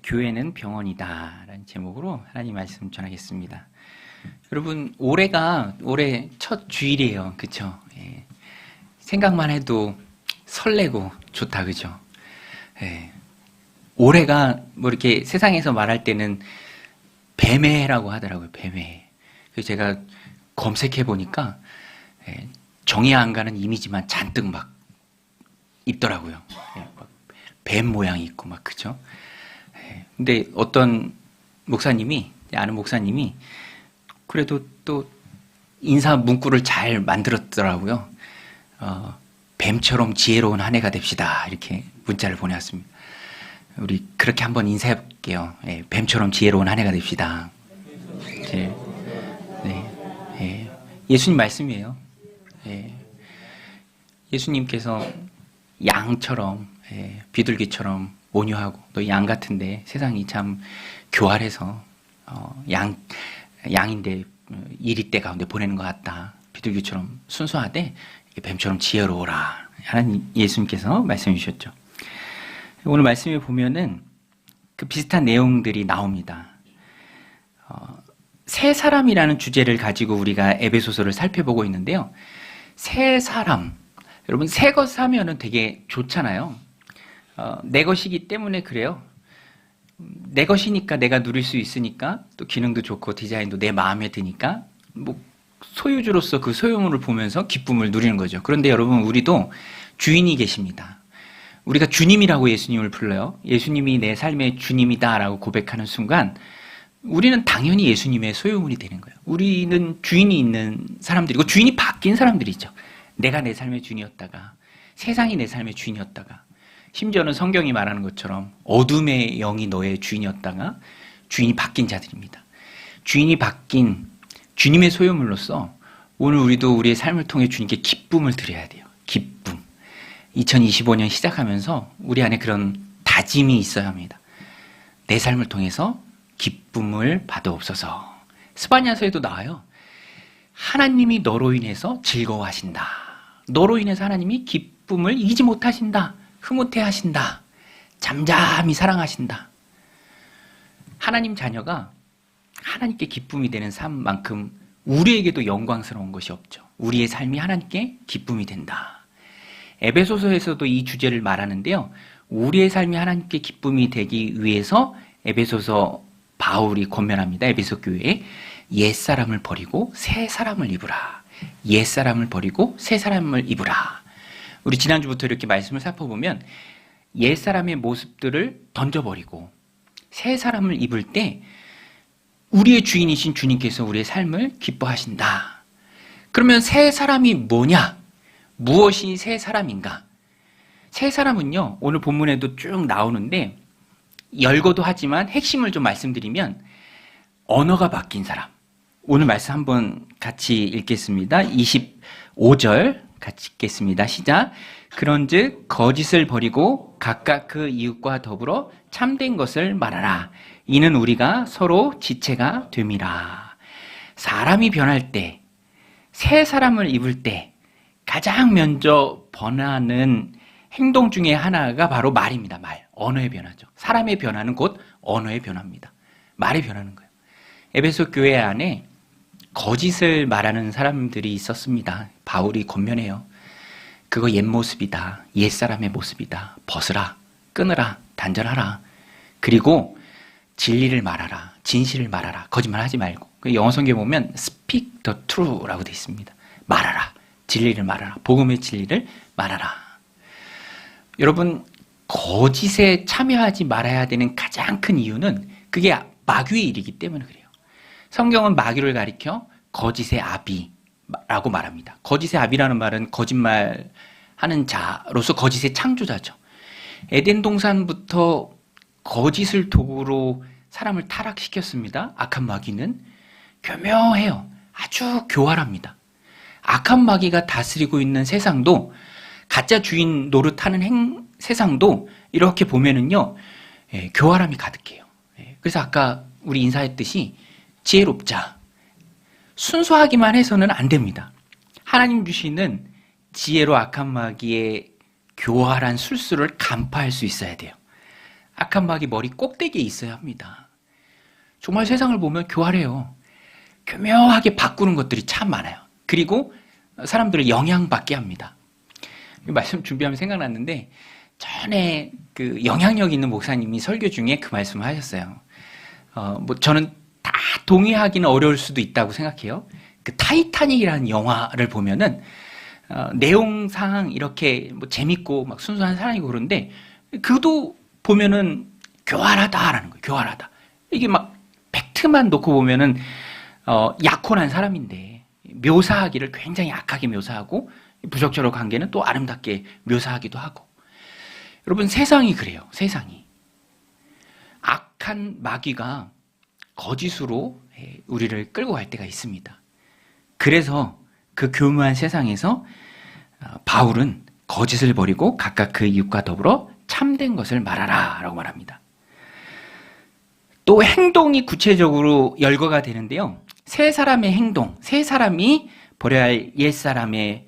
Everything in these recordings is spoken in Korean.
교회는 병원이다 라는 제목으로 하나님 말씀 전하겠습니다. 여러분, 올해 첫 주일이에요. 그쵸? 예. 생각만 해도 설레고 좋다. 그죠? 예. 올해가 뭐 이렇게 세상에서 말할 때는 뱀해라고 하더라고요. 뱀해. 그래서 제가 검색해 보니까 정이 안 가는 이미지만 잔뜩 막 있더라고요. 뱀 모양이 있고 막. 그죠? 근데 어떤 목사님이, 아는 목사님이 그래도 또 인사 문구를 잘 만들었더라고요. 뱀처럼 지혜로운 한 해가 됩시다. 이렇게 문자를 보내왔습니다. 우리 그렇게 한번 인사해 볼게요. 뱀처럼 지혜로운 한 해가 됩시다. 예수님 말씀이에요. 예수님께서 양처럼, 비둘기처럼 온유하고 또 양 같은데 세상이 참 교활해서 양인데 이리 때 가운데 보내는 것 같다. 비둘기처럼 순수하되 뱀처럼 지혜로워라. 하나님 예수님께서 말씀해 주셨죠. 오늘 말씀에 보면은 그 비슷한 내용들이 나옵니다. 새 사람이라는 주제를 가지고 우리가 에베소서를 살펴보고 있는데요. 새 사람, 여러분 새 것 사면은 되게 좋잖아요. 내 것이기 때문에 그래요. 내 것이니까 내가 누릴 수 있으니까 또 기능도 좋고 디자인도 내 마음에 드니까 뭐 소유주로서 그 소유물을 보면서 기쁨을 누리는 거죠. 그런데 여러분, 우리도 주인이 계십니다. 우리가 주님이라고 예수님을 불러요. 예수님이 내 삶의 주님이다라고 고백하는 순간 우리는 당연히 예수님의 소유물이 되는 거예요. 우리는 주인이 있는 사람들이고 주인이 바뀐 사람들이죠. 내가 내 삶의 주인이었다가 세상이 내 삶의 주인이었다가 심지어는 성경이 말하는 것처럼 어둠의 영이 너의 주인이었다가 주인이 바뀐 자들입니다. 주인이 바뀐 주님의 소유물로서 오늘 우리도 우리의 삶을 통해 주님께 기쁨을 드려야 돼요. 기쁨. 2025년 시작하면서 우리 안에 그런 다짐이 있어야 합니다. 내 삶을 통해서 기쁨을 받아옵소서. 스바냐서에도 나와요. 하나님이 너로 인해서 즐거워하신다. 너로 인해서 하나님이 기쁨을 이기지 못하신다. 흐뭇해 하신다. 잠잠히 사랑하신다. 하나님 자녀가 하나님께 기쁨이 되는 삶만큼 우리에게도 영광스러운 것이 없죠. 우리의 삶이 하나님께 기쁨이 된다. 에베소서에서도 이 주제를 말하는데요. 우리의 삶이 하나님께 기쁨이 되기 위해서 에베소서 바울이 권면합니다. 에베소 교회에 옛사람을 버리고 새 사람을 입으라. 옛사람을 버리고 새 사람을 입으라. 우리 지난주부터 이렇게 말씀을 살펴보면 옛사람의 모습들을 던져버리고 새 사람을 입을 때 우리의 주인이신 주님께서 우리의 삶을 기뻐하신다. 그러면 새 사람이 뭐냐? 무엇이 새 사람인가? 새 사람은요, 오늘 본문에도 쭉 나오는데 열거도 하지만 핵심을 좀 말씀드리면 언어가 바뀐 사람. 오늘 말씀 한번 같이 읽겠습니다. 25절 같이 읽겠습니다. 시작. 그런즉 거짓을 버리고 각각 그 이웃과 더불어 참된 것을 말하라. 이는 우리가 서로 지체가 됨이라. 사람이 변할 때, 새 사람을 입을 때 가장 먼저 변하는 행동 중에 하나가 바로 말입니다. 말. 언어의 변화죠. 사람의 변화는 곧 언어의 변화입니다. 말의 변하는 거예요. 에베소 교회 안에 거짓을 말하는 사람들이 있었습니다. 바울이 권면해요. 그거 옛 모습이다. 옛 사람의 모습이다. 벗으라. 끊으라. 단절하라. 그리고 진리를 말하라. 진실을 말하라. 거짓말 하지 말고. 영어 성경에 보면 speak the truth라고 되어 있습니다. 말하라. 진리를 말하라. 복음의 진리를 말하라. 여러분, 거짓에 참여하지 말아야 되는 가장 큰 이유는 그게 마귀의 일이기 때문에 그래요. 성경은 마귀를 가리켜 거짓의 아비라고 말합니다. 거짓의 아비라는 말은 거짓말하는 자로서 거짓의 창조자죠. 에덴 동산부터 거짓을 도구로 사람을 타락시켰습니다. 악한 마귀는 교묘해요. 아주 교활합니다. 악한 마귀가 다스리고 있는 세상도, 가짜 주인 노릇하는 세상도 이렇게 보면은요, 교활함이 가득해요. 그래서 아까 우리 인사했듯이 지혜롭자. 순수하기만 해서는 안 됩니다. 하나님 주시는 지혜로 악한 마귀의 교활한 술수를 간파할 수 있어야 돼요. 악한 마귀 머리 꼭대기에 있어야 합니다. 정말 세상을 보면 교활해요. 교묘하게 바꾸는 것들이 참 많아요. 그리고 사람들을 영향받게 합니다. 말씀 준비하면 생각났는데 전에 그 영향력 있는 목사님이 설교 중에 그 말씀을 하셨어요. 저는 다 동의하기는 어려울 수도 있다고 생각해요. 그 타이타닉이라는 영화를 보면은 내용상 이렇게 뭐 재밌고 막 순수한 사랑이고 그런데 그도 보면은 교활하다라는 거예요. 교활하다. 이게 막 팩트만 놓고 보면은 약혼한 사람인데 묘사하기를 굉장히 악하게 묘사하고 부적절한 관계는 또 아름답게 묘사하기도 하고. 여러분 세상이 그래요. 세상이. 악한 마귀가 거짓으로 우리를 끌고 갈 때가 있습니다. 그래서 그 교묘한 세상에서 바울은 거짓을 버리고 각각 그 이웃과 더불어 참된 것을 말하라 라고 말합니다. 또 행동이 구체적으로 열거가 되는데요. 세 사람의 행동, 세 사람이 버려야 할 옛사람의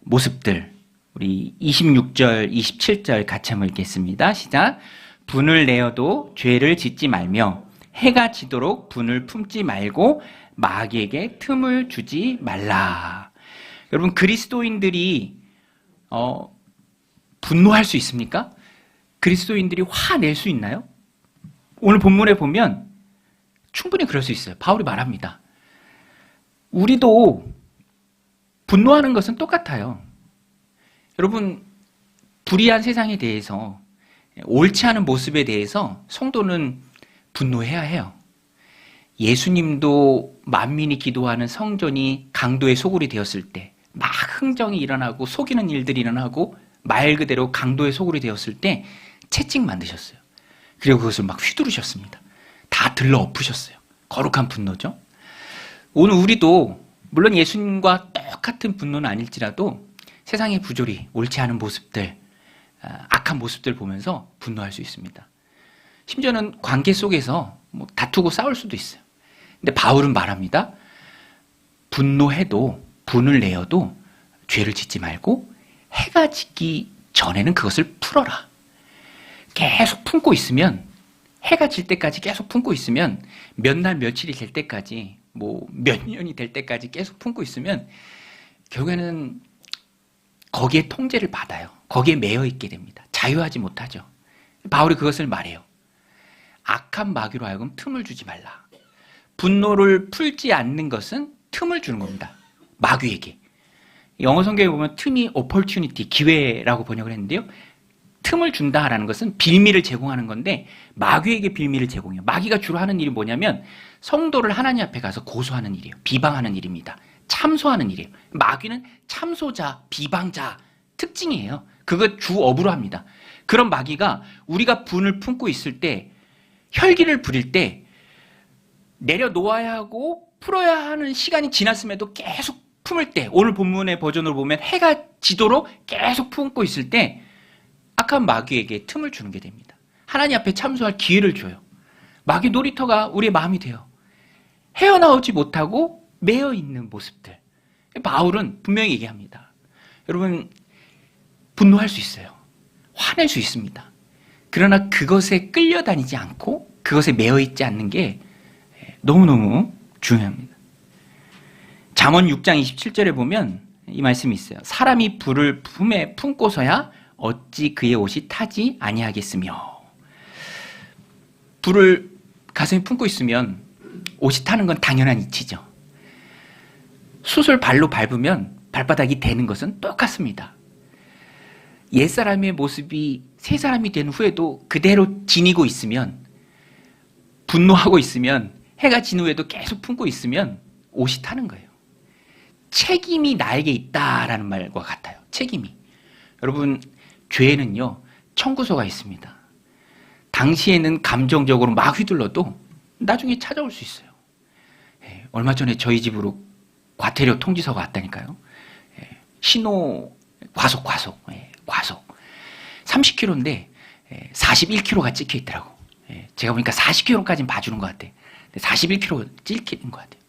모습들, 우리 26절, 27절 같이 한번 읽겠습니다. 시작. 분을 내어도 죄를 짓지 말며 해가 지도록 분을 품지 말고 마귀에게 틈을 주지 말라. 여러분 그리스도인들이 분노할 수 있습니까? 그리스도인들이 화낼 수 있나요? 오늘 본문에 보면 충분히 그럴 수 있어요. 바울이 말합니다. 우리도 분노하는 것은 똑같아요. 여러분 불의한 세상에 대해서 옳지 않은 모습에 대해서 성도는 분노해야 해요. 예수님도 만민이 기도하는 성전이 강도의 소굴이 되었을 때 막 흥정이 일어나고 속이는 일들이 일어나고 말 그대로 강도의 소굴이 되었을 때 채찍 만드셨어요. 그리고 그것을 막 휘두르셨습니다. 다 들러 엎으셨어요. 거룩한 분노죠. 오늘 우리도 물론 예수님과 똑같은 분노는 아닐지라도 세상의 부조리, 옳지 않은 모습들, 악한 모습들 보면서 분노할 수 있습니다. 심지어는 관계 속에서 뭐 다투고 싸울 수도 있어요. 근데 바울은 말합니다. 분노해도 분을 내어도 죄를 짓지 말고 해가 지기 전에는 그것을 풀어라. 계속 품고 있으면 해가 질 때까지 계속 품고 있으면 몇 날 며칠이 될 때까지 뭐 몇 년이 될 때까지 계속 품고 있으면 결국에는 거기에 통제를 받아요. 거기에 매여 있게 됩니다. 자유하지 못하죠. 바울이 그것을 말해요. 악한 마귀로 하여금 틈을 주지 말라. 분노를 풀지 않는 것은 틈을 주는 겁니다. 마귀에게. 영어 성경에 보면 틈이 opportunity, 기회라고 번역을 했는데요. 틈을 준다라는 것은 빌미를 제공하는 건데 마귀에게 빌미를 제공해요. 마귀가 주로 하는 일이 뭐냐면 성도를 하나님 앞에 가서 고소하는 일이에요. 비방하는 일입니다. 참소하는 일이에요. 마귀는 참소자, 비방자 특징이에요. 그거 주업으로 합니다. 그런 마귀가 우리가 분을 품고 있을 때 혈기를 부릴 때 내려놓아야 하고 풀어야 하는 시간이 지났음에도 계속 품을 때 오늘 본문의 버전으로 보면 해가 지도록 계속 품고 있을 때 악한 마귀에게 틈을 주는 게 됩니다. 하나님 앞에 참소할 기회를 줘요. 마귀 놀이터가 우리의 마음이 돼요. 헤어나오지 못하고 매여 있는 모습들. 바울은 분명히 얘기합니다. 여러분 분노할 수 있어요. 화낼 수 있습니다. 그러나 그것에 끌려다니지 않고 그것에 매여 있지 않는 게 너무너무 중요합니다. 잠언 6장 27절에 보면 이 말씀이 있어요. 사람이 불을 품에 품고서야 어찌 그의 옷이 타지 아니하겠으며. 불을 가슴에 품고 있으면 옷이 타는 건 당연한 이치죠. 숯을 발로 밟으면 발바닥이 되는 것은 똑같습니다. 옛사람의 모습이 새 사람이 된 후에도 그대로 지니고 있으면, 분노하고 있으면, 해가 진 후에도 계속 품고 있으면 옷이 타는 거예요. 책임이 나에게 있다라는 말과 같아요. 책임이. 여러분 죄에는요 청구서가 있습니다. 당시에는 감정적으로 막 휘둘러도 나중에 찾아올 수 있어요. 얼마 전에 저희 집으로 과태료 통지서가 왔다니까요. 신호 과속 30km인데 41km가 찍혀 있더라고. 제가 보니까 40km까지는 봐주는 것 같아. 41km 찍히는 것 같아요.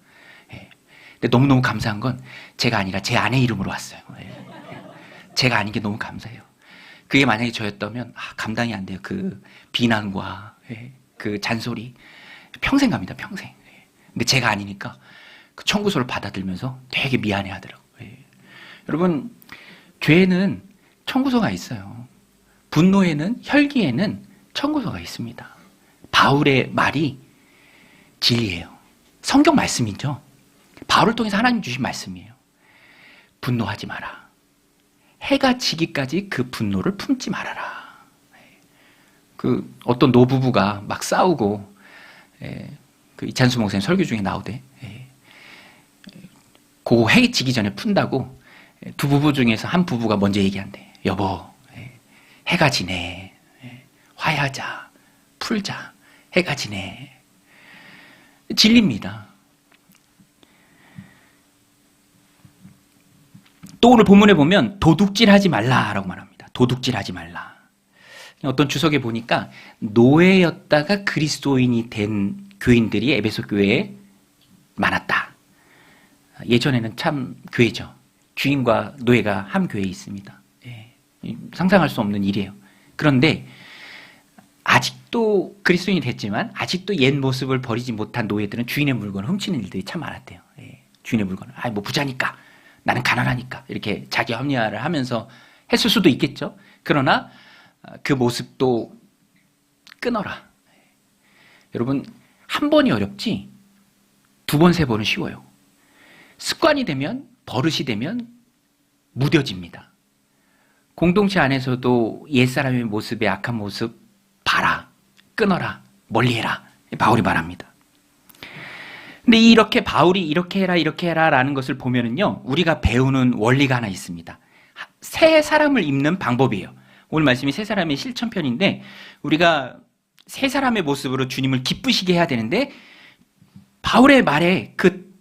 근데 너무너무 감사한 건 제가 아니라 제 아내 이름으로 왔어요. 제가 아닌 게 너무 감사해요. 그게 만약에 저였다면 감당이 안 돼요. 그 비난과 그 잔소리 평생 갑니다. 평생. 근데 제가 아니니까 그 청구서를 받아들면서 되게 미안해 하더라고요. 여러분, 죄에는 청구서가 있어요. 분노에는, 혈기에는 청구서가 있습니다. 바울의 말이 진리예요. 성경 말씀이죠. 바울을 통해서 하나님 주신 말씀이에요. 분노하지 마라. 해가 지기까지 그 분노를 품지 말아라. 그 어떤 노부부가 막 싸우고, 그 이찬수 목사님 설교 중에 나오대. 그거 해 지기 전에 푼다고 두 부부 중에서 한 부부가 먼저 얘기한대. 여보, 해가 지네. 화해하자. 풀자. 해가 지네. 진리입니다. 또 오늘 본문에 보면 도둑질하지 말라라고 말합니다. 도둑질하지 말라. 어떤 주석에 보니까 노예였다가 그리스도인이 된 교인들이 에베소 교회에 많았다. 예전에는 참 교회죠. 주인과 노예가 한 교회에 있습니다. 상상할 수 없는 일이에요. 그런데 아직도 그리스도인이 됐지만 아직도 옛 모습을 버리지 못한 노예들은 주인의 물건을 훔치는 일들이 참 많았대요. 주인의 물건을. 뭐 부자니까, 나는 가난하니까 이렇게 자기 합리화를 하면서 했을 수도 있겠죠. 그러나 그 모습도 끊어라. 여러분, 한 번이 어렵지 두 번, 세 번은 쉬워요. 습관이 되면, 버릇이 되면 무뎌집니다. 공동체 안에서도 옛사람의 모습의 악한 모습 봐라, 끊어라, 멀리해라. 바울이 말합니다. 근데 이렇게 바울이 이렇게 해라 라는 것을 보면은요, 우리가 배우는 원리가 하나 있습니다. 새 사람을 입는 방법이에요. 오늘 말씀이 새 사람의 실천편인데, 우리가 새 사람의 모습으로 주님을 기쁘시게 해야 되는데, 바울의 말에 그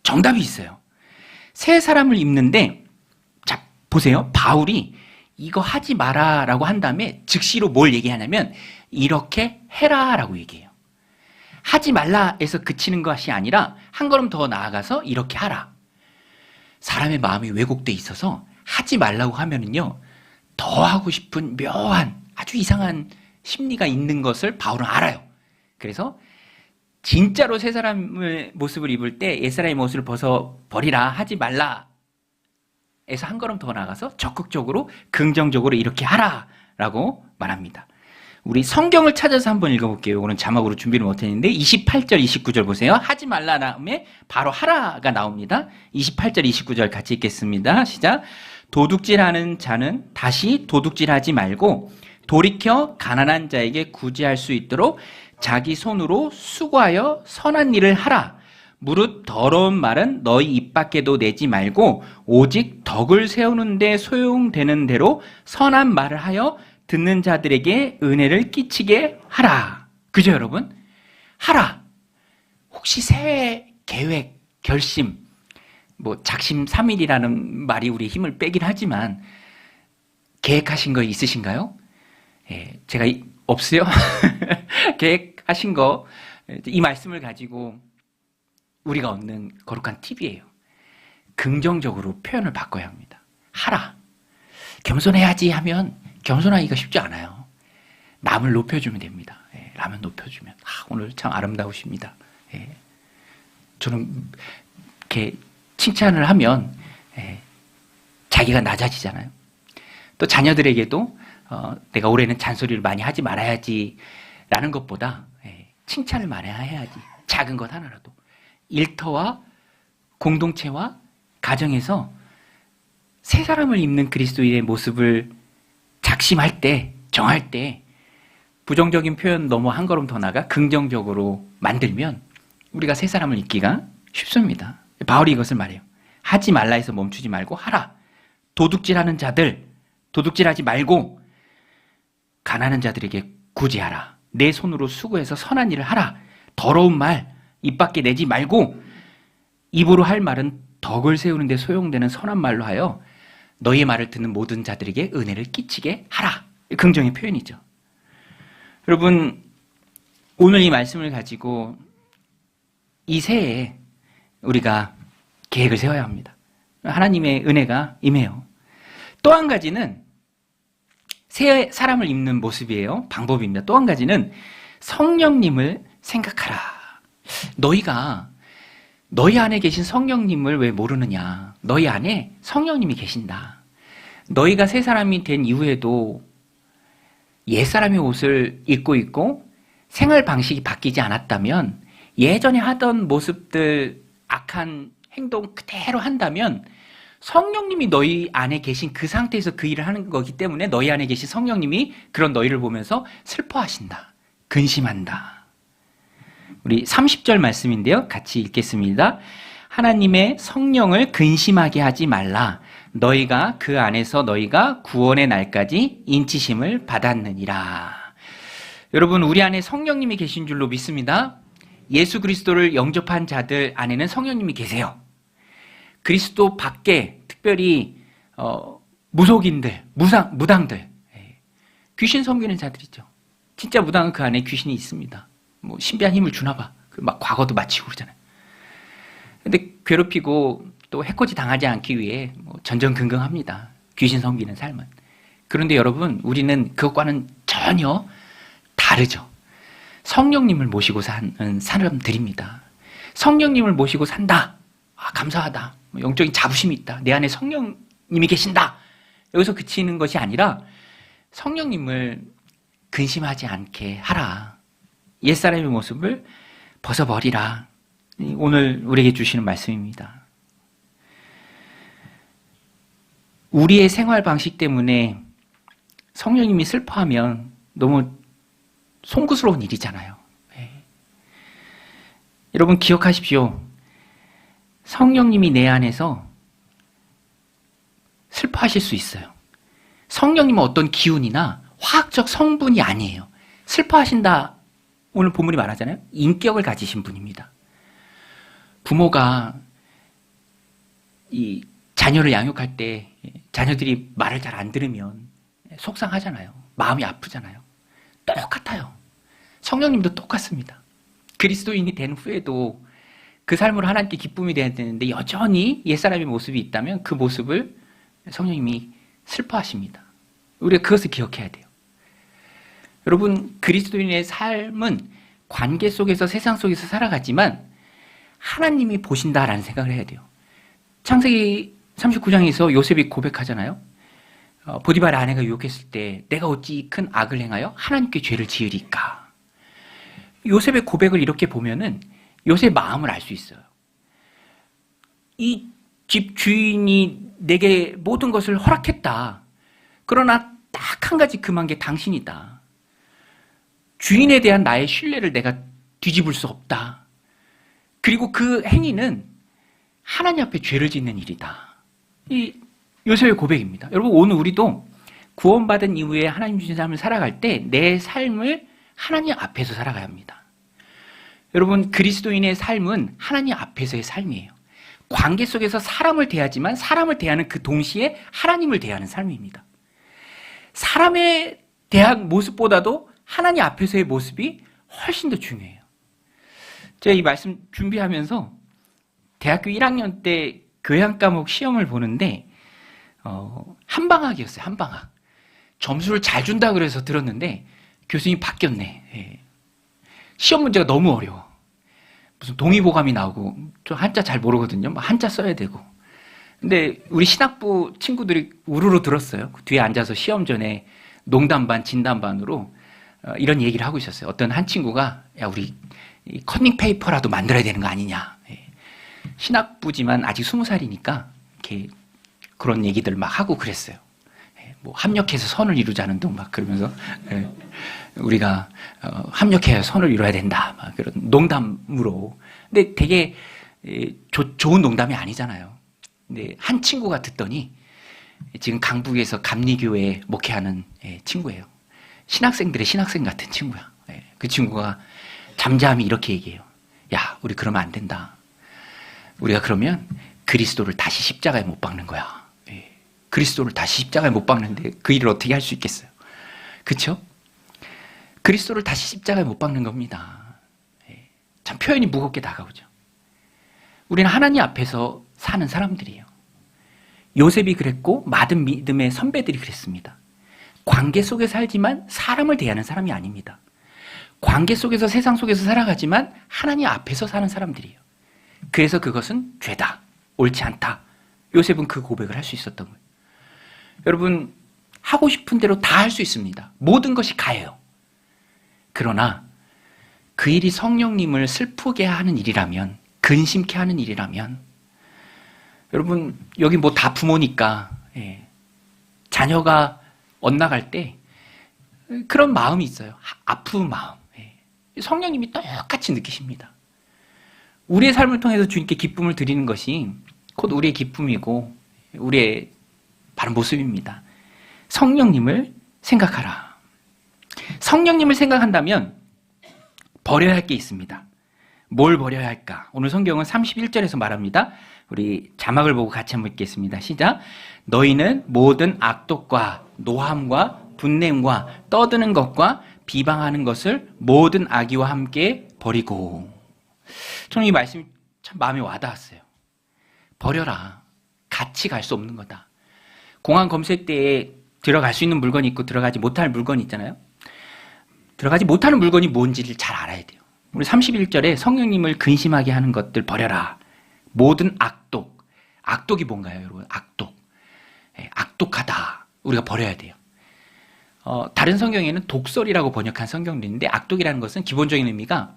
정답이 있어요. 새 사람을 입는데, 자, 보세요. 바울이 이거 하지 마라 라고 한 다음에 즉시로 뭘 얘기하냐면, 이렇게 해라 라고 얘기해요. 하지 말라에서 그치는 것이 아니라 한 걸음 더 나아가서 이렇게 하라. 사람의 마음이 왜곡돼 있어서 하지 말라고 하면은요, 더 하고 싶은 묘한 아주 이상한 심리가 있는 것을 바울은 알아요. 그래서 진짜로 새 사람의 모습을 입을 때 옛사람의 모습을 벗어버리라, 하지 말라 에서 한 걸음 더 나가서 적극적으로 긍정적으로 이렇게 하라라고 말합니다. 우리 성경을 찾아서 한번 읽어볼게요. 오늘 자막으로 준비를 못했는데 28절, 29절 보세요. 하지 말라 다음에 바로 하라가 나옵니다. 28절, 29절 같이 읽겠습니다. 시작. 도둑질하는 자는 다시 도둑질하지 말고 돌이켜 가난한 자에게 구제할 수 있도록 자기 손으로 수고하여 선한 일을 하라. 무릇 더러운 말은 너희 입 밖에도 내지 말고 오직 덕을 세우는 데 소용되는 대로 선한 말을 하여 듣는 자들에게 은혜를 끼치게 하라. 그죠, 여러분? 하라. 혹시 새해 계획, 결심, 뭐 작심삼일이라는 말이 우리 힘을 빼긴 하지만 계획하신 거 있으신가요? 제가 없어요. 계획하신 거, 이 말씀을 가지고 우리가 얻는 거룩한 팁이에요. 긍정적으로 표현을 바꿔야 합니다. 하라. 겸손해야지 하면 겸손하기가 쉽지 않아요. 남을 높여주면 됩니다. 남을 높여주면. 오늘 참 아름다우십니다. 저는 이렇게 칭찬을 하면 자기가 낮아지잖아요. 또 자녀들에게도 내가 올해는 잔소리를 많이 하지 말아야지 라는 것보다 칭찬을 많이 해야지. 작은 것 하나라도. 일터와 공동체와 가정에서 새 사람을 입는 그리스도인의 모습을 작심할 때, 정할 때 부정적인 표현 너무 한 걸음 더 나가 긍정적으로 만들면 우리가 새 사람을 입기가 쉽습니다. 바울이 이것을 말해요. 하지 말라 해서 멈추지 말고 하라. 도둑질하는 자들, 도둑질하지 말고 가난한 자들에게 구제하라. 내 손으로 수고해서 선한 일을 하라. 더러운 말 입 밖에 내지 말고 입으로 할 말은 덕을 세우는 데 소용되는 선한 말로 하여 너희의 말을 듣는 모든 자들에게 은혜를 끼치게 하라. 긍정의 표현이죠. 여러분, 오늘 이 말씀을 가지고 이 새해에 우리가 계획을 세워야 합니다. 하나님의 은혜가 임해요. 또 한 가지는 새 사람을 입는 모습이에요. 방법입니다. 또 한 가지는 성령님을 생각하라. 너희가 너희 안에 계신 성령님을 왜 모르느냐? 너희 안에 성령님이 계신다. 너희가 새 사람이 된 이후에도 옛사람의 옷을 입고 있고 생활 방식이 바뀌지 않았다면, 예전에 하던 모습들, 악한 행동 그대로 한다면 성령님이 너희 안에 계신 그 상태에서 그 일을 하는 거기 때문에 너희 안에 계신 성령님이 그런 너희를 보면서 슬퍼하신다. 근심한다. 우리 30절 말씀인데요. 같이 읽겠습니다. 하나님의 성령을 근심하게 하지 말라. 너희가 그 안에서 너희가 구원의 날까지 인치심을 받았느니라. 여러분, 우리 안에 성령님이 계신 줄로 믿습니다. 예수 그리스도를 영접한 자들 안에는 성령님이 계세요. 그리스도 밖에 특별히 무속인들, 무당들, 귀신 섬기는 자들이죠. 진짜 무당은 그 안에 귀신이 있습니다. 뭐 신비한 힘을 주나 봐. 막 과거도 마치고 그러잖아요. 근데 괴롭히고 또 해코지 당하지 않기 위해 뭐 전전긍긍합니다. 귀신 섬기는 삶은. 그런데 여러분, 우리는 그것과는 전혀 다르죠. 성령님을 모시고 사는 사람들입니다. 성령님을 모시고 산다. 아, 감사하다. 영적인 자부심이 있다. 내 안에 성령님이 계신다. 여기서 그치는 것이 아니라 성령님을 근심하지 않게 하라. 옛사람의 모습을 벗어버리라. 오늘 우리에게 주시는 말씀입니다. 우리의 생활 방식 때문에 성령님이 슬퍼하면 너무 송구스러운 일이잖아요. 여러분 기억하십시오. 성령님이 내 안에서 슬퍼하실 수 있어요. 성령님은 어떤 기운이나 화학적 성분이 아니에요. 슬퍼하신다. 오늘 본문이 말하잖아요. 인격을 가지신 분입니다. 부모가 이 자녀를 양육할 때 자녀들이 말을 잘 안 들으면 속상하잖아요. 마음이 아프잖아요. 똑같아요. 성령님도 똑같습니다. 그리스도인이 된 후에도 그 삶으로 하나님께 기쁨이 돼야 되는데 여전히 옛사람의 모습이 있다면 그 모습을 성령님이 슬퍼하십니다. 우리가 그것을 기억해야 돼요. 여러분, 그리스도인의 삶은 관계 속에서 세상 속에서 살아가지만 하나님이 보신다라는 생각을 해야 돼요. 창세기 39장에서 요셉이 고백하잖아요. 보디발의 아내가 유혹했을 때 내가 어찌 큰 악을 행하여 하나님께 죄를 지으리까. 요셉의 고백을 이렇게 보면은 요셉의 마음을 알 수 있어요. 이 집 주인이 내게 모든 것을 허락했다. 그러나 딱 한 가지 금한 게 당신이다. 주인에 대한 나의 신뢰를 내가 뒤집을 수 없다. 그리고 그 행위는 하나님 앞에 죄를 짓는 일이다. 이 요셉의 고백입니다. 여러분, 오늘 우리도 구원받은 이후에 하나님 주신 삶을 살아갈 때 내 삶을 하나님 앞에서 살아가야 합니다. 여러분, 그리스도인의 삶은 하나님 앞에서의 삶이에요. 관계 속에서 사람을 대하지만 사람을 대하는 그 동시에 하나님을 대하는 삶입니다. 사람에 대한 모습보다도 하나님 앞에서의 모습이 훨씬 더 중요해요. 제가 이 말씀 준비하면서 대학교 1학년 때 교양 과목 시험을 보는데 한방학이었어요. 한방학. 점수를 잘 준다 그래서 들었는데 교수님이 바뀌었네. 예. 시험 문제가 너무 어려워. 무슨 동의보감이 나오고, 저 한자 잘 모르거든요. 한자 써야 되고. 근데 우리 신학부 친구들이 우르르 들었어요. 그 뒤에 앉아서 시험 전에 농담반, 진담반으로 이런 얘기를 하고 있었어요. 어떤 한 친구가, 야, 우리 커닝 페이퍼라도 만들어야 되는 거 아니냐. 예. 신학부지만 아직 20살이니까 이렇게 그런 얘기들 막 하고 그랬어요. 예. 뭐 합력해서 선을 이루자는 둥 막 그러면서. 예. 우리가 합력해야 선을 이뤄야 된다. 막 그런 농담으로. 근데 되게 좋은 농담이 아니잖아요. 근데 한 친구가 듣더니 지금 강북에서 감리교회 목회하는 친구예요. 신학생들의 신학생 같은 친구야. 그 친구가 잠잠히 이렇게 얘기해요. 야, 우리 그러면 안 된다. 우리가 그러면 그리스도를 다시 십자가에 못 박는 거야. 그리스도를 다시 십자가에 못 박는데 그 일을 어떻게 할 수 있겠어요? 그렇죠? 그리스도를 다시 십자가에 못 박는 겁니다. 참 표현이 무겁게 다가오죠. 우리는 하나님 앞에서 사는 사람들이에요. 요셉이 그랬고 많은 믿음의 선배들이 그랬습니다. 관계 속에 살지만 사람을 대하는 사람이 아닙니다. 관계 속에서 세상 속에서 살아가지만 하나님 앞에서 사는 사람들이에요. 그래서 그것은 죄다, 옳지 않다. 요셉은 그 고백을 할 수 있었던 거예요. 여러분, 하고 싶은 대로 다 할 수 있습니다. 모든 것이 가해요. 그러나 그 일이 성령님을 슬프게 하는 일이라면, 근심케 하는 일이라면, 여러분 여기 뭐 다 부모니까 자녀가 엇나갈 때 그런 마음이 있어요. 아픈 마음. 성령님이 똑같이 느끼십니다. 우리의 삶을 통해서 주님께 기쁨을 드리는 것이 곧 우리의 기쁨이고 우리의 바른 모습입니다. 성령님을 생각하라. 성령님을 생각한다면 버려야 할 게 있습니다. 뭘 버려야 할까? 오늘 성경은 31절에서 말합니다. 우리 자막을 보고 같이 한번 읽겠습니다. 시작. 너희는 모든 악독과 노함과 분냄과 떠드는 것과 비방하는 것을 모든 악의와 함께 버리고. 저는 이 말씀이 참 마음에 와닿았어요. 버려라. 같이 갈 수 없는 거다. 공항 검색대에 들어갈 수 있는 물건이 있고 들어가지 못할 물건이 있잖아요. 들어가지 못하는 물건이 뭔지를 잘 알아야 돼요. 우리 31절에 성령님을 근심하게 하는 것들 버려라. 모든 악독. 악독이 뭔가요, 여러분? 악독. 악독하다. 우리가 버려야 돼요. 다른 성경에는 독설이라고 번역한 성경도 있는데 악독이라는 것은 기본적인 의미가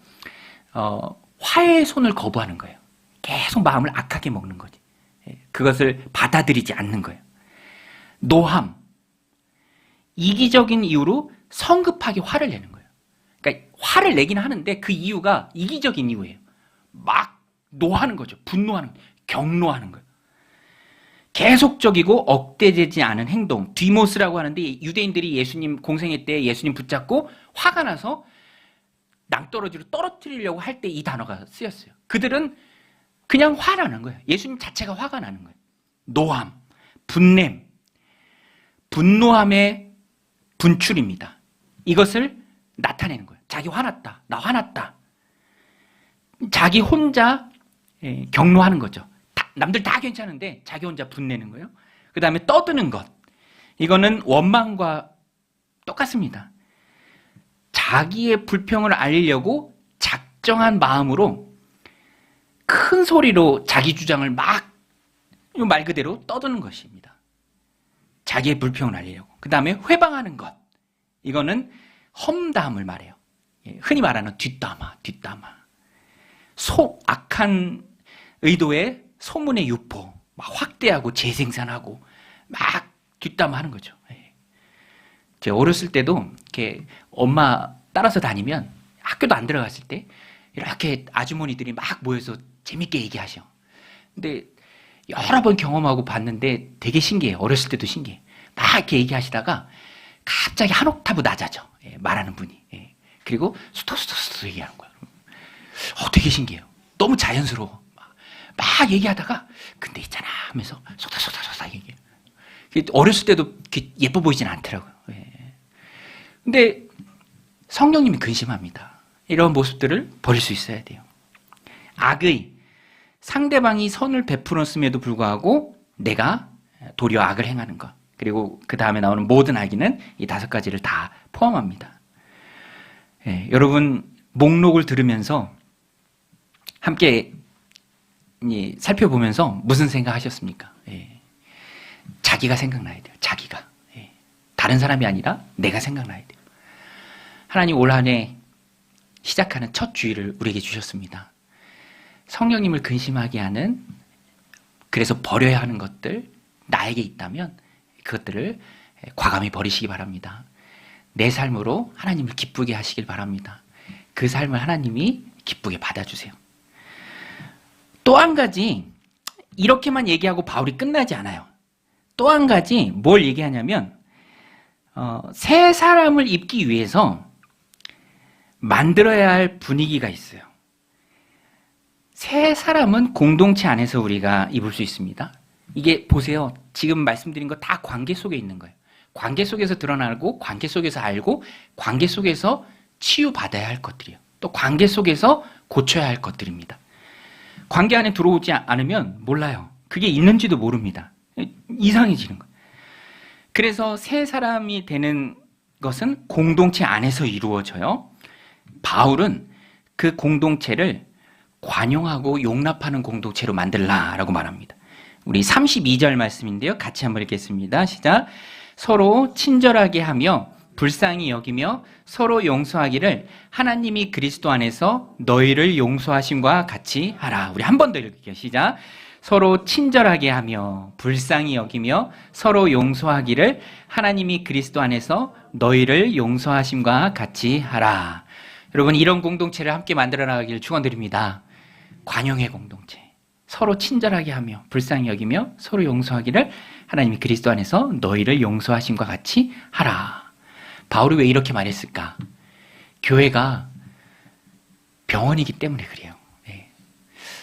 화해의 손을 거부하는 거예요. 계속 마음을 악하게 먹는 거지. 그것을 받아들이지 않는 거예요. 노함. 이기적인 이유로 성급하게 화를 내는 거예요. 그러니까 화를 내긴 하는데 그 이유가 이기적인 이유예요. 막 노하는 거죠. 분노하는, 격노하는 거예요. 계속적이고 억대되지 않은 행동, 디모스라고 하는데 유대인들이 예수님 공생애 때 예수님 붙잡고 화가 나서 낭떠러지로 떨어뜨리려고 할 때 이 단어가 쓰였어요. 그들은 그냥 화나는 거예요. 예수님 자체가 화가 나는 거예요. 노함, 분냄, 분노함의 분출입니다. 이것을 나타내는 거예요. 자기 화났다. 나 화났다. 자기 혼자 격노하는 거죠. 남들 다 괜찮은데 자기 혼자 분내는 거예요. 그 다음에 떠드는 것. 이거는 원망과 똑같습니다. 자기의 불평을 알리려고 작정한 마음으로 큰 소리로 자기 주장을 막 말 그대로 떠드는 것입니다. 자기의 불평을 알리려고. 그 다음에 회방하는 것. 이거는 험담을 말해요. 흔히 말하는 뒷담화. 악한 의도의 소문의 유포, 막 확대하고 재생산하고 막 뒷담화하는 거죠. 제가 어렸을 때도 이렇게 엄마 따라서 다니면 학교도 안 들어갔을 때 이렇게 아주머니들이 막 모여서 재밌게 얘기하셔. 근데 여러 번 경험하고 봤는데 되게 신기해요. 어렸을 때도 신기해. 막 이렇게 얘기하시다가 갑자기 한 옥타브 낮아져. 말하는 분이. 그리고 수터수터 얘기하는 거야. 되게 신기해요. 너무 자연스러워. 막 얘기하다가 근데 있잖아 하면서 소다소다 얘기해요. 어렸을 때도 예뻐 보이진 않더라고요. 근데 성령님이 근심합니다. 이런 모습들을 버릴 수 있어야 돼요. 악의, 상대방이 선을 베풀었음에도 불구하고 내가 도리어 악을 행하는 것. 그리고 그 다음에 나오는 모든 악의는 이 5가지를 다 포함합니다. 여러분 목록을 들으면서 함께 살펴보면서 무슨 생각하셨습니까? 자기가 생각나야 돼요. 자기가. 다른 사람이 아니라 내가 생각나야 돼요. 하나님 올 한 해 시작하는 첫 주일을 우리에게 주셨습니다. 성령님을 근심하게 하는, 그래서 버려야 하는 것들 나에게 있다면 그것들을 과감히 버리시기 바랍니다. 내 삶으로 하나님을 기쁘게 하시길 바랍니다. 그 삶을 하나님이 기쁘게 받아주세요. 또 한 가지, 이렇게만 얘기하고 바울이 끝나지 않아요. 또 한 가지 뭘 얘기하냐면 새 사람을 입기 위해서 만들어야 할 분위기가 있어요. 새 사람은 공동체 안에서 우리가 입을 수 있습니다. 이게 보세요. 지금 말씀드린 거 다 관계 속에 있는 거예요. 관계 속에서 드러나고 관계 속에서 알고 관계 속에서 치유받아야 할 것들이에요. 또 관계 속에서 고쳐야 할 것들입니다. 관계 안에 들어오지 않으면 몰라요. 그게 있는지도 모릅니다. 이상해지는 거예요. 그래서 새 사람이 되는 것은 공동체 안에서 이루어져요. 바울은 그 공동체를 관용하고 용납하는 공동체로 만들라라고 말합니다. 우리 32절 말씀인데요. 같이 한번 읽겠습니다. 시작. 서로 친절하게 하며 불쌍히 여기며 서로 용서하기를 하나님이 그리스도 안에서 너희를 용서하심과 같이 하라. 우리 한 번 더 읽을게요. 시작. 서로 친절하게 하며 불쌍히 여기며 서로 용서하기를 하나님이 그리스도 안에서 너희를 용서하심과 같이 하라. 여러분, 이런 공동체를 함께 만들어 나가기를 축원드립니다. 관용의 공동체. 서로 친절하게 하며 불쌍히 여기며 서로 용서하기를 하나님이 그리스도 안에서 너희를 용서하심과 같이 하라. 바울이 왜 이렇게 말했을까? 교회가 병원이기 때문에 그래요.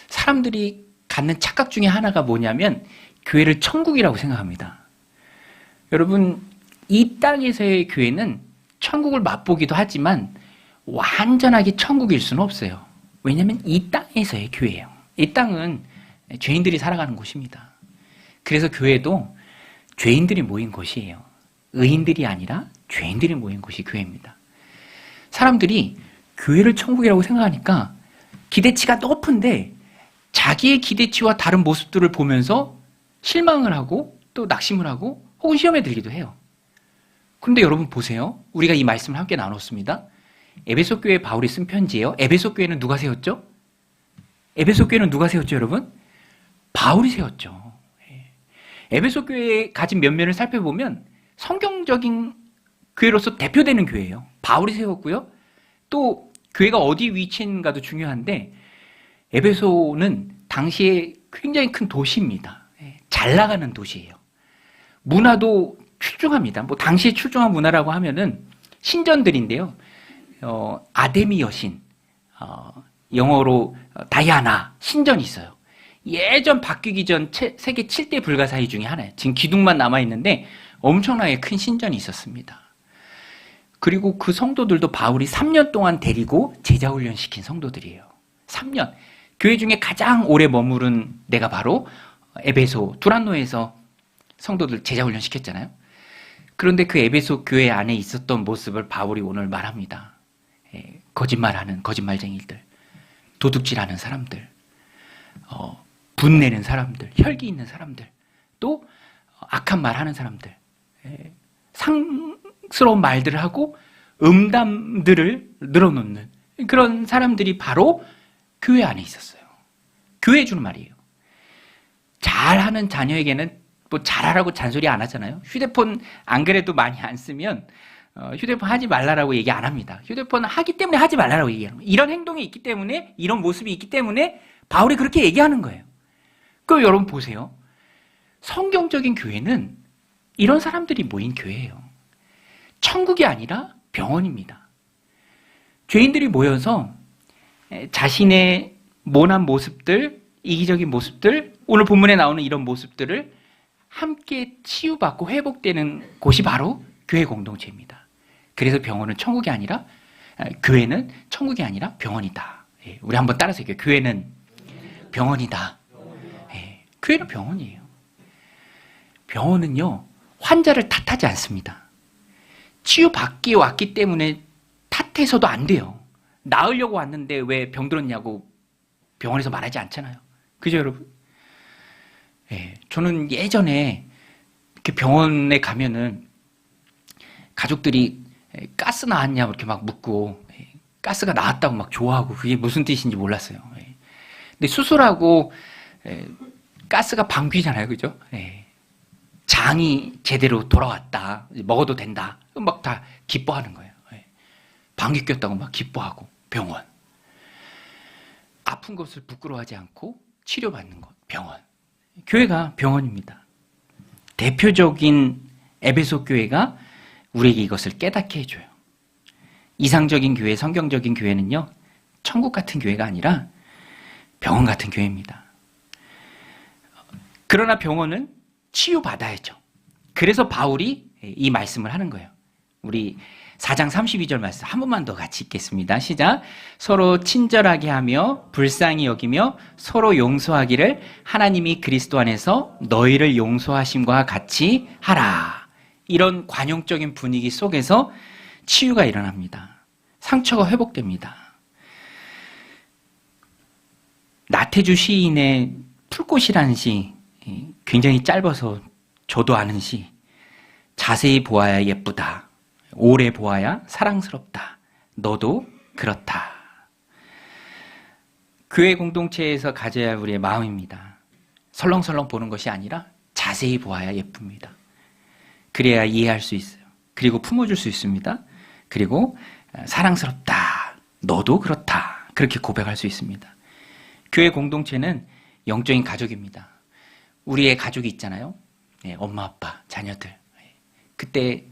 사람들이 갖는 착각 중에 하나가 뭐냐면 교회를 천국이라고 생각합니다. 여러분, 이 땅에서의 교회는 천국을 맛보기도 하지만 완전하게 천국일 수는 없어요. 왜냐하면 이 땅에서의 교회예요. 이 땅은 죄인들이 살아가는 곳입니다. 그래서 교회도 죄인들이 모인 곳이에요. 의인들이 아니라 죄인들이 모인 곳이 교회입니다. 사람들이 교회를 천국이라고 생각하니까 기대치가 높은데 자기의 기대치와 다른 모습들을 보면서 실망을 하고 또 낙심을 하고 혹은 시험에 들기도 해요. 그런데 여러분 보세요. 우리가 이 말씀을 함께 나눴습니다. 에베소 교회에 바울이 쓴 편지예요. 에베소 교회는 누가 세웠죠? 에베소 교회는 누가 세웠죠, 여러분? 바울이 세웠죠. 에베소 교회에 가진 면면을 살펴보면 성경적인 교회로서 대표되는 교회예요. 바울이 세웠고요. 또 교회가 어디 위치인가도 중요한데 에베소는 당시에 굉장히 큰 도시입니다. 잘 나가는 도시예요. 문화도 출중합니다. 뭐 당시에 출중한 문화라고 하면은 신전들인데요. 아데미 여신, 영어로 다이아나 신전이 있어요. 예전 바뀌기 전 세계 7대 불가사의 중에 하나예요. 지금 기둥만 남아있는데 엄청나게 큰 신전이 있었습니다. 그리고 그 성도들도 바울이 3년 동안 데리고 제자훈련 시킨 성도들이에요. 3년. 교회 중에 가장 오래 머무른 데가 바로 에베소 두란노에서 성도들 제자훈련 시켰잖아요. 그런데 그 에베소 교회 안에 있었던 모습을 바울이 오늘 말합니다. 거짓말하는 거짓말쟁이들, 도둑질하는 사람들, 분내는 사람들, 혈기 있는 사람들, 또 악한 말하는 사람들, 상스러운 말들을 하고 음담들을 늘어놓는 그런 사람들이 바로 교회 안에 있었어요. 교회 주는 말이에요. 잘하는 자녀에게는 뭐 잘하라고 잔소리 안 하잖아요. 휴대폰 안 그래도 많이 안 쓰면 휴대폰 하지 말라라고 얘기 안 합니다. 휴대폰 하기 때문에 하지 말라라고 얘기하는 거예요. 이런 행동이 있기 때문에, 이런 모습이 있기 때문에 바울이 그렇게 얘기하는 거예요. 그럼 여러분 보세요. 성경적인 교회는 이런 사람들이 모인 교회예요. 천국이 아니라 병원입니다. 죄인들이 모여서 자신의 모난 모습들, 이기적인 모습들, 오늘 본문에 나오는 이런 모습들을 함께 치유받고 회복되는 곳이 바로 교회 공동체입니다. 그래서 병원은 천국이 아니라, 교회는 천국이 아니라 병원이다. 우리 한번 따라서 얘기해요. 교회는 병원이다. 교회는 병원이에요. 병원은요, 환자를 탓하지 않습니다. 치유받기 왔기 때문에 탓해서도 안 돼요. 나으려고 왔는데 왜 병들었냐고 병원에서 말하지 않잖아요. 그죠, 여러분? 저는 예전에 이렇게 병원에 가면은 가족들이 가스 나왔냐 이렇게 막 묻고 가스가 나왔다고 막 좋아하고 그게 무슨 뜻인지 몰랐어요. 근데 수술하고 가스가 방귀잖아요, 그죠? 장이 제대로 돌아왔다, 먹어도 된다, 막 다 기뻐하는 거예요. 방귀 꼈다고 막 기뻐하고 병원. 아픈 것을 부끄러워하지 않고 치료받는 것, 병원. 교회가 병원입니다. 대표적인 에베소 교회가 우리에게 이것을 깨닫게 해줘요. 이상적인 교회, 성경적인 교회는요, 천국 같은 교회가 아니라 병원 같은 교회입니다. 그러나 병원은 치유받아야죠. 그래서 바울이 이 말씀을 하는 거예요. 우리 4장 32절 말씀 한 번만 더 같이 읽겠습니다. 시작. 서로 친절하게 하며 불쌍히 여기며 서로 용서하기를 하나님이 그리스도 안에서 너희를 용서하심과 같이 하라. 이런 관용적인 분위기 속에서 치유가 일어납니다. 상처가 회복됩니다. 나태주 시인의 풀꽃이라는 시, 굉장히 짧아서 저도 아는 시. 자세히 보아야 예쁘다. 오래 보아야 사랑스럽다. 너도 그렇다. 교회 공동체에서 가져야 할 우리의 마음입니다. 설렁설렁 보는 것이 아니라 자세히 보아야 예쁩니다. 그래야 이해할 수 있어요. 그리고 품어줄 수 있습니다. 그리고 사랑스럽다. 너도 그렇다. 그렇게 고백할 수 있습니다. 교회 공동체는 영적인 가족입니다. 우리의 가족이 있잖아요. 엄마, 아빠, 자녀들. 그때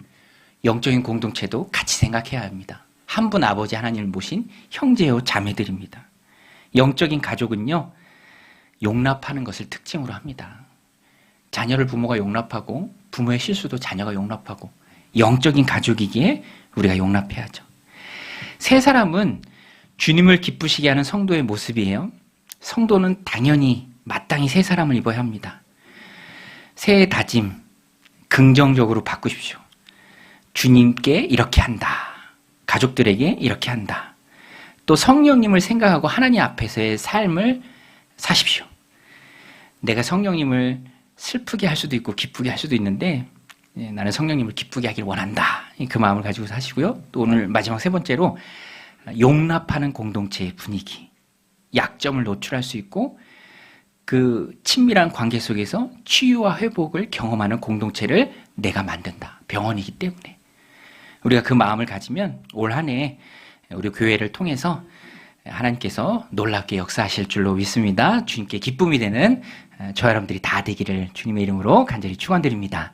영적인 공동체도 같이 생각해야 합니다. 한 분 아버지 하나님을 모신 형제요 자매들입니다. 영적인 가족은요, 용납하는 것을 특징으로 합니다. 자녀를 부모가 용납하고 부모의 실수도 자녀가 용납하고 영적인 가족이기에 우리가 용납해야죠. 세 사람은 주님을 기쁘시게 하는 성도의 모습이에요. 성도는 당연히 마땅히 세 사람을 입어야 합니다. 새해 다짐, 긍정적으로 바꾸십시오. 주님께 이렇게 한다. 가족들에게 이렇게 한다. 또 성령님을 생각하고 하나님 앞에서의 삶을 사십시오. 내가 성령님을 슬프게 할 수도 있고 기쁘게 할 수도 있는데 나는 성령님을 기쁘게 하길 원한다. 그 마음을 가지고 사시고요. 또 오늘 마지막 세 번째로 용납하는 공동체의 분위기. 약점을 노출할 수 있고 그 친밀한 관계 속에서 치유와 회복을 경험하는 공동체를 내가 만든다. 병원이기 때문에. 우리가 그 마음을 가지면 올 한 해 우리 교회를 통해서 하나님께서 놀랍게 역사하실 줄로 믿습니다. 주님께 기쁨이 되는 저와 여러분들이 다 되기를 주님의 이름으로 간절히 축원드립니다.